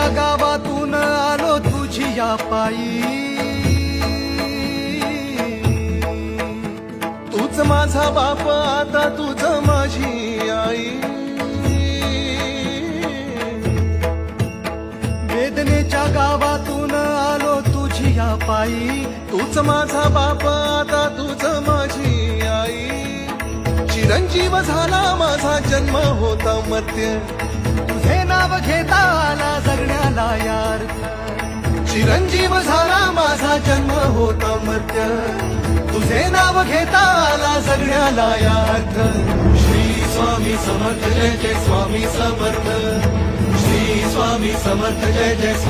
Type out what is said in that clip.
वेदनेच्या गावातून आलो तुझी या पायी, तूच माझा बाप आता तूच माझी आई. वेदनेच्या गावातून आलो तुझी या पायी, तूच माझा बाप आता तूच माझी आई. चिरंजीव झाला माझा जन्म होता मर्त्य, तुझे नाव घेता आला जगण्याला यार. चिरंजीव झाला माझा जन्म होता मर्त्य, तुझे नाव घेता आला जगण्याला यार. श्री स्वामी समर्थ जय जय स्वामी समर्थ, श्री स्वामी समर्थ जय जय